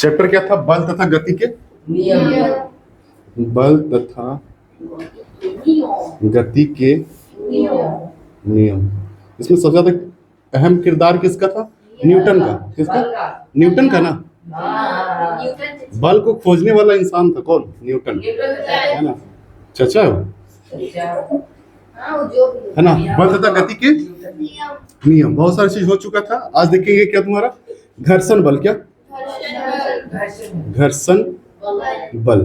Chapter क्या था? बल तथा गति के नियम। बल तथा गति के नियम। इसमें सबसे ज्यादा अहम किरदार किसका था? न्यूटन का। किसका? न्यूटन का ना। बल को खोजने वाला इंसान था कौन? न्यूटन, है ना? चाचा है ना। बल तथा गति के नियम, बहुत सारी चीज हो चुका था। आज देखेंगे क्या तुम्हारा घर्षण बल। क्या? घर्षण बल।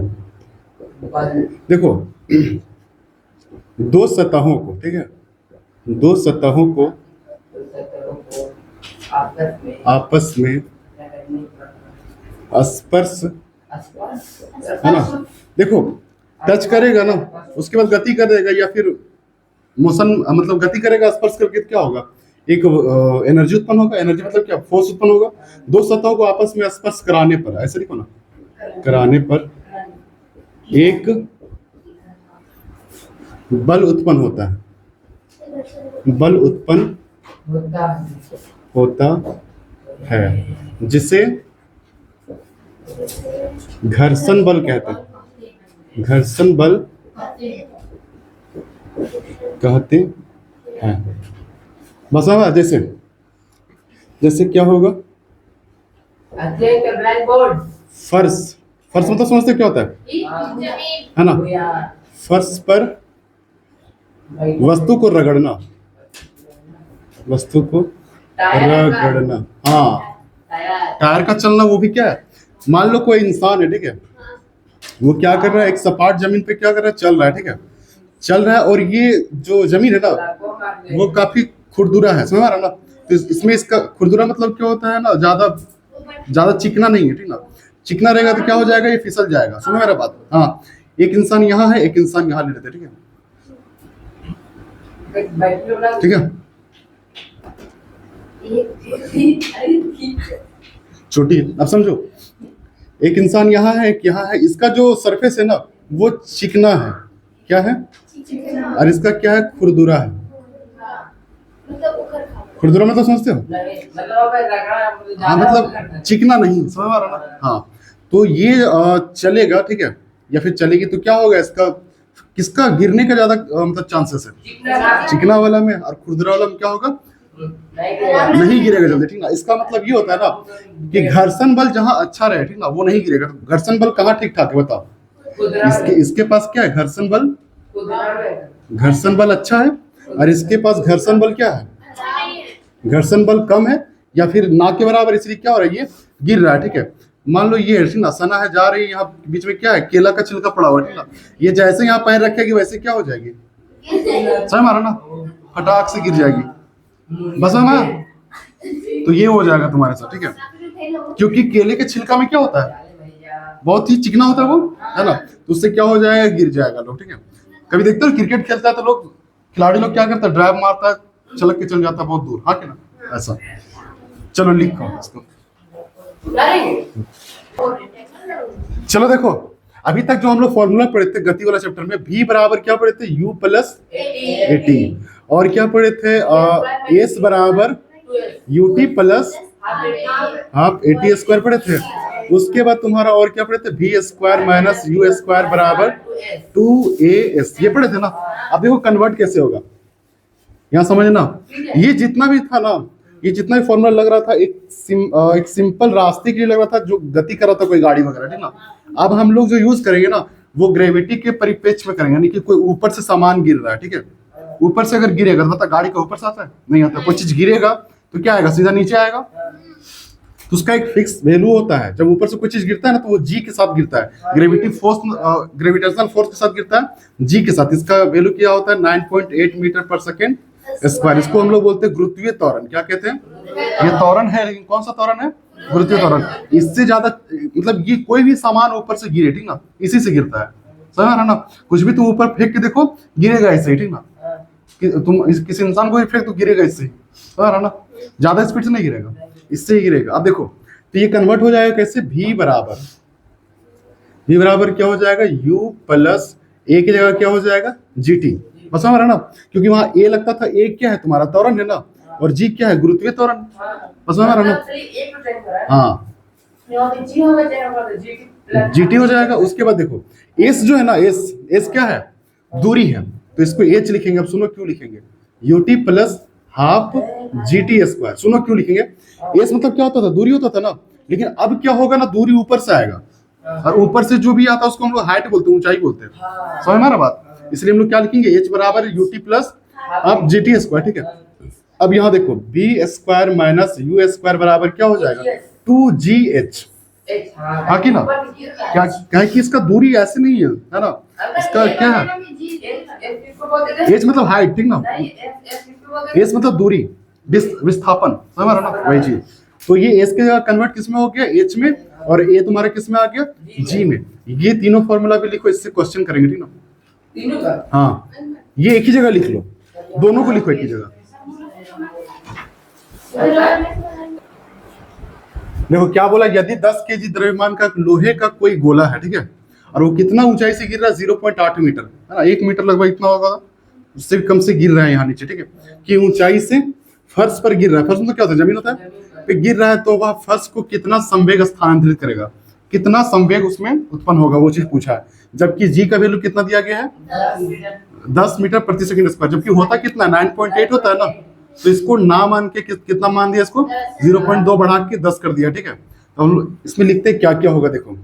देखो दो सतहों को, ठीक है, दो सतहों को आपस में स्पर्श, है ना। देखो टच करेगा ना, उसके बाद गति करेगा या फिर मोशन, मतलब गति करेगा, स्पर्श करके क्या होगा? एक एनर्जी उत्पन्न होगा। एनर्जी मतलब क्या? फोर्स उत्पन्न होगा। दो सतहों को आपस में स्पर्श कराने पर, ऐसे लिखो ना, कराने पर एक बल उत्पन्न होता है। बल उत्पन्न होता है जिसे घर्षण बल कहते हैं। घर्षण बल कहते हैं। बस हाँ, जैसे जैसे क्या होगा? फर्श। फर्श मतलब समझते क्या होता है ना? फर्श पर वस्तु को रगड़ना, वस्तु को रगड़ना। हाँ, टायर का चलना, वो भी क्या है? मान लो कोई इंसान है, ठीक है, वो क्या कर रहा है? एक सपाट जमीन पे क्या कर रहा है? चल रहा है, ठीक है, चल रहा है। और ये जो जमीन है ना, वो काफी खुरदुरा है, समझ रहा है ना। तो इसमें इसका खुरदुरा मतलब क्या होता है ना, ज्यादा चिकना नहीं है, ठीक ना। चिकना रहेगा तो क्या हो जाएगा? ये फिसल जाएगा। सुनो मेरा बात। हाँ, एक इंसान यहाँ है, एक इंसान यहाँ ले लेते, ठीक है, ठीक है। छोटी, अब समझो, एक इंसान यहाँ है, एक यहाँ है। इसका जो सरफेस है ना, वो चिकना है। क्या है? और इसका क्या है? खुरदुरा है। खुरदुरा मतलब समझते हो? हाँ, मतलब चिकना नहीं, समझ आ रहा ना। हाँ, तो ये चलेगा, ठीक है, या फिर चलेगी तो क्या होगा? इसका किसका गिरने का ज्यादा मतलब चांसेस है? चिकना वाला में। और खुरदुरा वाला में क्या होगा? नहीं गिरेगा जल्दी, ठीक ना। इसका मतलब ये होता है ना कि घर्षण बल जहां अच्छा रहे, ठीक ना, वो नहीं गिरेगा। घर्षण बल कहाँ ठीक ठाक है बताओ? इसके पास क्या है? घर्षण बल। घर्षण बल अच्छा है, और इसके पास घर्षण बल क्या है? घर्षण बल कम है, या फिर ना के बराबर। इसलिए क्या हो रहा है? ये गिर रहा है, ठीक है। मान लो ये है, ठीक ना, सना है, जा रही है, यहाँ बीच में क्या है? केला का छिलका पड़ा हुआ है, ठीक ना। ये जैसे यहाँ पैर रखेगी वैसे क्या हो जाएगी? समझ मारा ना, फटाक से गिर जाएगी। बस है ना। तो ये हो जाएगा तुम्हारे साथ, ठीक है, क्योंकि केले के छिलका में क्या होता है? बहुत ही चिकना होता है वो, है ना। तो उससे क्या हो जाएगा? गिर जाएगा लोग, ठीक है। कभी देखते हो क्रिकेट खेलता है तो लोग, खिलाड़ी लोग क्या करता है? ड्राइव मारता है, चलक के चल जाता है बहुत दूर, हाँ कि ना, ऐसा। चलो लिखो इसको। चलो देखो, अभी तक जो हम लोग फॉर्मूला पढ़े थे गति वाला चैप्टर में, v बराबर क्या पढ़े थे? u plus AT। और क्या पढ़े थे? s बराबर ut plus half AT square पढ़े थे। उसके बाद तुम्हारा और क्या पढ़े थे? v square minus u square बराबर 2as, ये पढ़े थे ना। अब देखो कन्वर्ट कैसे होगा, यहाँ समझना। ये जितना भी था ना, ये जितना भी फॉर्मूला लग रहा था, एक सिंपल रास्ते के लिए लग रहा था, जो गति कर रहा था कोई गाड़ी वगैरह, ठीक ना। अब हम लोग जो यूज करेंगे ना, वो ग्रेविटी के परिप्रेक्ष्य में करेंगे, यानी कि कोई ऊपर से सामान गिर रहा है, ठीक है। ऊपर से अगर गिरेगा तो बता, गाड़ी का ऊपर से आता है? नहीं आता। कोई चीज गिरेगा तो क्या आएगा? सीधा नीचे आएगा। तो उसका एक फिक्स वैल्यू होता है। जब ऊपर से कोई चीज गिरता है ना, तो वो जी के साथ गिरता है, ग्रेविटी फोर्स, ग्रेविटेशनल फोर्स के साथ गिरता है, जी के साथ। इसका वैल्यू क्या होता है? 9.8 मीटर पर सेकेंड स्क्वायर। इसको हम लोग बोलते हैं गुरुत्वीय त्वरण। क्या कहते हैं? ये त्वरण है, लेकिन कौन सा त्वरण है? गुरुत्वीय त्वरण। इससे ज्यादा मतलब ये कोई भी सामान ऊपर से गिरे, ठीक ना, इसी से गिरता है, समझ रहा ना। कुछ भी तुम ऊपर फेंक के देखो, गिरेगा इससे, ठीक ना। तुम किसी इंसान को फेंक तो गिरेगा इससे, समझ रहा ना। ज्यादा स्पीड से नहीं गिरेगा, इससे ही गिरेगा। अब देखो, तो ये कन्वर्ट हो जाएगा कैसे? v बराबर क्या हो जाएगा? u प्लस a की जगह क्या हो जाएगा? gt। बस समझ रहा ना, क्योंकि वहां a लगता था। a क्या है? तुम्हारा त्वरण है ना, और g क्या है? गुरुत्वीय त्वरण। बस समझ रहा ना। हाँ, जीटी हो जाएगा। उसके बाद देखो एस जो है ना, एस एस क्या है, दूरी है, तो इसको एच लिखेंगे। अब सुनो क्यों लिखेंगे, UT plus half G T square. सुनो क्यों लिखेंगे, एस मतलब क्या होता था, दूरी होता था ना, लेकिन अब क्या होगा ना, दूरी ऊपर से आएगा, और ऊपर से जो भी आता है उसको हम लोग हाइट बोलते हैं, ऊंचाई बोलते हैं। समझ में आ रहा बात, इसलिए हम लोग क्या लिखेंगे, एच बराबर U T plus half G T square. ठीक है, अब यहाँ देखो B square minus U square बराबर क्या हो जाएगा, 2GH। हाँ कि ना, क्या क्या है कि इसका दूरी ऐसे नहीं है ना, इसका क्या है, एच मतलब हाइट, ठीक ना, एच मतलब दूरी, विस्थापन, समझ रहा ना, वही चीज। तो ये एच के जगह कन्वर्ट किस में हो गया, एच में, और ए तुम्हारा किस में आ गया, जी में। ये तीनों फॉर्मूला भी लिखो, इससे क्वेश्चन करेंगे, ठीक ना। तीनों का हाँ, ये एक ही जगह लिख लो, दोनों को लिखो एक ही जगह। देखो क्या बोला, यदि 10 केजी द्रव्यमान का लोहे का कोई गोला है, ठीक है, और वो कितना ऊंचाई से गिर रहा है, 0.8 मीटर, है ना, 1 मीटर लगभग इतना होगा, उससे भी कम से गिर रहा है यहाँ नीचे, ठीक है, कि ऊंचाई से फर्श पर गिर रहा है। फर्श में क्या होता है, जमीन होता है, पे गिर रहा है, तो वह फर्श को कितना संवेग स्थानांतरित करेगा, कितना संवेग उसमें उत्पन्न होगा, वो चीज पूछा है। जबकि जी का वैल्यू कितना दिया गया है, 10 मीटर प्रति सेकंड स्क्वायर, जबकि होता कितना, 9.8 होता है ना, तो इसको ना मान के कितना मान दिया, इसको 0.2 बढ़ा के 10 कर दिया, ठीक है। तो हम लोग इसमें लिखते हैं क्या क्या होगा, देखो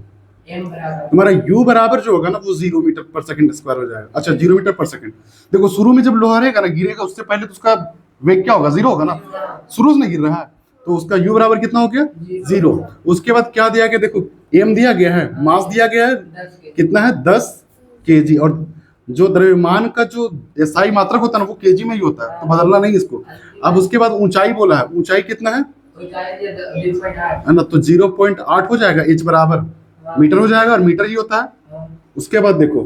तुम्हारा u बराबर जो होगा ना, वो 0 मीटर पर सेकंड स्क्वायर हो जाएगा। अच्छा, 0 मीटर पर सेकंड, देखो शुरू में जब लोहा रहेगा ना, गिरेगा, उससे पहले तो उसका वेग क्या होगा, 0 होगा ना, शुरू से नहीं गिर रहा है, तो उसका u बराबर कितना हो गया, 0। उसके बाद क्या दिया गया, देखो m दिया गया है, मास दिया गया है, कितना है, 10 केजी, और जो द्रव्यमान का जो एसआई मात्रक होता है ना, वो केजी में ही होता है, तो बदलना नहीं इसको। अब उसके बाद ऊंचाई बोला है, ऊंचाई कितना है ना, तो 0.8 हो जाएगा, एच बराबर मीटर हो जाएगा, और मीटर ही होता है। उसके बाद देखो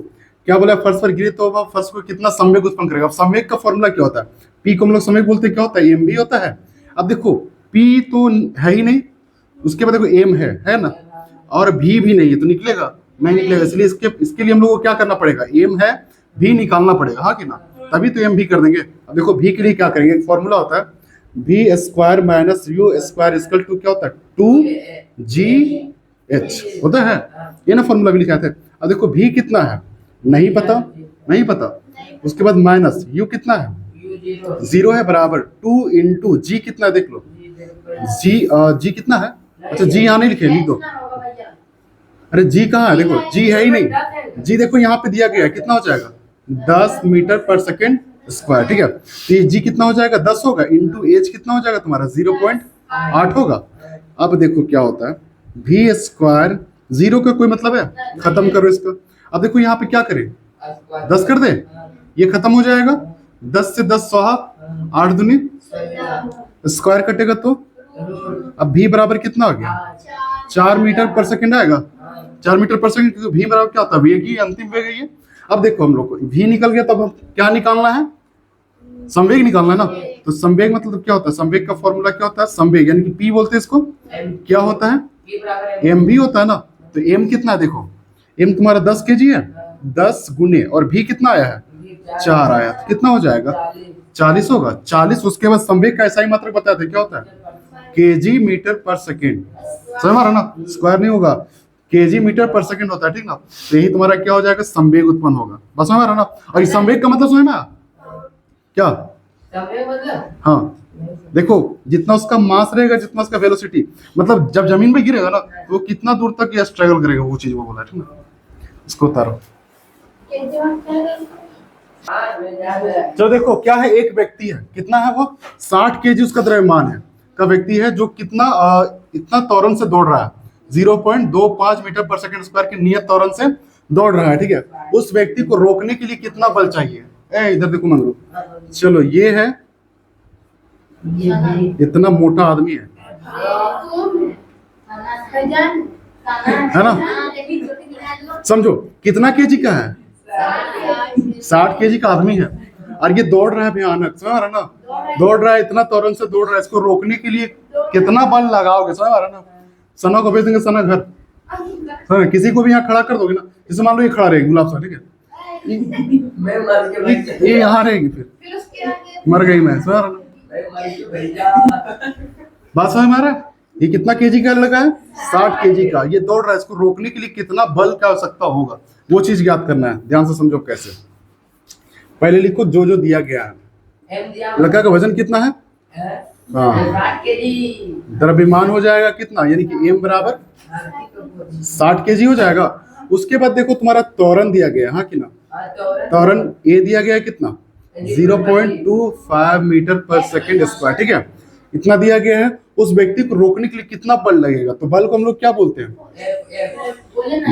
क्या बोला, फर्श पर गिरे तो वह फर्श को कितना संवेग उत्पन्न करेगा। अब संवेग का फॉर्मूला क्या होता है, पी को हम लोग संवेग बोलते हैं, क्या होता है, एम भी होता है। अब देखो पी तो है ही नहीं, उसके बाद देखो एम है ना, और भी नहीं है, तो निकलेगा नहीं, निकलेगा, इसलिए इसके लिए हम लोग को क्या करना पड़ेगा, एम है, भी निकालना पड़ेगा, हाँ कि ना, तभी तो एम भी कर देंगे। अब देखो भी के लिए क्या करेंगे, एक फॉर्मूला होता है, B square minus U square equal to क्या होता है, 2GH होता है, ये ना फॉर्मूला भी लिखा था। अब देखो भी कितना है, नहीं पता, नहीं पता। उसके बाद माइनस यू कितना है, 0 है, बराबर 2 इंटू जी कितना है, देख लो जी कितना है, अच्छा जी यहाँ नहीं लिखे, लिख दो, अरे जी कहाँ है, देखो जी है ही नहीं, जी देखो यहाँ पे दिया गया है, कितना हो जाएगा, 10 मीटर पर सेकेंड स्क्वायर, ठीक है। तो ये जी कितना हो जाएगा, 10 होगा, इंटू एच कितना हो जाएगा तुम्हारा, 0.8 होगा। अब देखो क्या होता है, भी स्क्वायर, 0 का कोई मतलब है, खत्म करो इसका। अब देखो यहाँ पे क्या करें, 10 कर दे, ये खत्म हो जाएगा, 10 से 10 सौ, 8 दूनी, स्क्वायर कटेगा तो अब भी बराबर कितना हो गया, 4 मीटर पर सेकंड आएगा, 4 मीटर पर सेकंड, क्योंकि भी बराबर क्या होता है, वेग ही अंतिम वेग है ये। अब देखो हम लोग को भी निकल गया, तब हम क्या निकालना है, संवेग निकालना है ना। तो संवेग मतलब क्या होता है, संवेग का फॉर्मूला क्या होता है, संवेग यानी कि पी बोलते हैं इसको, क्या होता है, एम भी होता है ना। तो एम कितना है, देखो एम तुम्हारा 10 केजी है, 10 गुने, और भी कितना आया है, 4 आया, तो कितना हो जाएगा, 40 होगा, 40। उसके बाद संवेग का ऐसा ही मात्रक बताया था, क्या होता है, केजी मीटर पर सेकेंड, समझ रहा ना, स्क्वायर नहीं होगा, केजी मीटर पर सेकंड होता है, ठीक ना। तो यही तुम्हारा क्या हो जाएगा, संवेग उत्पन्न होगा, बस समझ रहा ना। और इस संवेग का मतलब समझ में आया क्या, हाँ देखो जितना उसका मास रहेगा, जितना उसका वेलोसिटी, मतलब जब जमीन पे गिरेगा ना, तो वो कितना दूर तक ये स्ट्रगल करेगा, वो चीज वो बोला, ठीक ना। इसको उतारो, चलो देखो क्या है, एक व्यक्ति है, कितना है वो, 60 केजी उसका द्रव्यमान है का व्यक्ति है, जो कितना इतना त्वरण से दौड़ रहा है, 0.25 मीटर पर सेकंड स्क्वायर के नियत त्वरण से दौड़ रहा है, ठीक है। उस व्यक्ति को रोकने के लिए कितना बल चाहिए, इधर देखो मंगरू, चलो ये है, इतना मोटा आदमी है ना, समझो कितना केजी का है, 60 केजी का आदमी है, और ये दौड़ रहा है भयानक, समझ रहा ना, दौड़ रहा है, इतना त्वरण से दौड़ रहा है, इसको रोकने के लिए कितना बल लगाओगे, समझ रहा ना। सना को भेज देंगे, सना घर, समझ, किसी को भी यहाँ खड़ा कर दोगे ना, जैसे मान लो ये खड़ा रहेगी गुलाब सा, ठीक है, ये यहाँ रहेगी, फिर मर गई मैं, समझ रहा ना, बात समझ में आ रहा है। ये कितना केजी का लगा है? 60 केजी का। ये दौड़ रहा है, इसको रोकने के लिए कितना बल की आवश्यकता होगा, वो चीज ज्ञात करना है। ध्यान से समझो कैसे। पहले लिखो जो जो दिया गया है। एम दिया लड़का का वजन कितना है? है हाँ, 60 केजी। द्रव्यमान हो जाएगा कितना, यानी कि m बराबर 60 केजी हो जाएगा। उसके बाद देखो तुम्हारा त्वरण दिया गया है, हाँ कि ना? त्वरण a दिया गया है कितना? 0.25 मीटर पर सेकेंड स्क्वायर, ठीक है? इतना दिया गया है। उस व्यक्ति को रोकने के लिए कितना बल लगेगा? तो बल को हम लोग क्या बोलते हैं?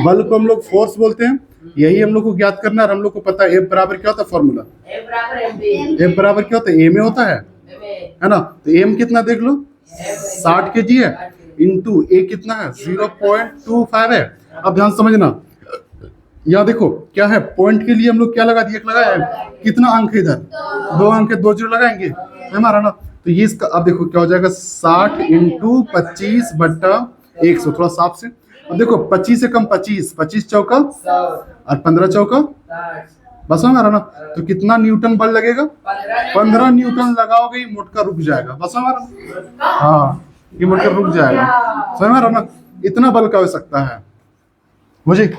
बल को हम लोग फोर्स बोलते हैं। यही हम लोग को ज्ञात करना है। और हम लोग को पता है F बराबर क्या होता है फॉर्मूला? F बराबर क्या होता है? A में होता है ना? तो M कितना देख लो, 60 केजी है, इंटू A कितना है? 0.25 है। अब ध्यान समझना, यहाँ देखो क्या है, पॉइंट के लिए हम लोग क्या लगा दिए? लगाया है। कितना अंक है इधर? 2 अंक है, 2 जीरो लगाएंगे, है हमारा ना? तो ये इसका अब देखो क्या हो जाएगा, 60 इंटू 25 बट्टा 100। थोड़ा साफ से अब देखो, 25 से कम 25, 25 चौका और 15 चौका, बस हमारा ना? तो कितना न्यूटन बल लगेगा? 15 न्यूटन लगाओगे, ये मोटका रुक जाएगा, बस हमारा। हाँ, ये मोटका रुक जाएगा, समझ हमारा ना? इतना बल का आवश्यकता है मुझे।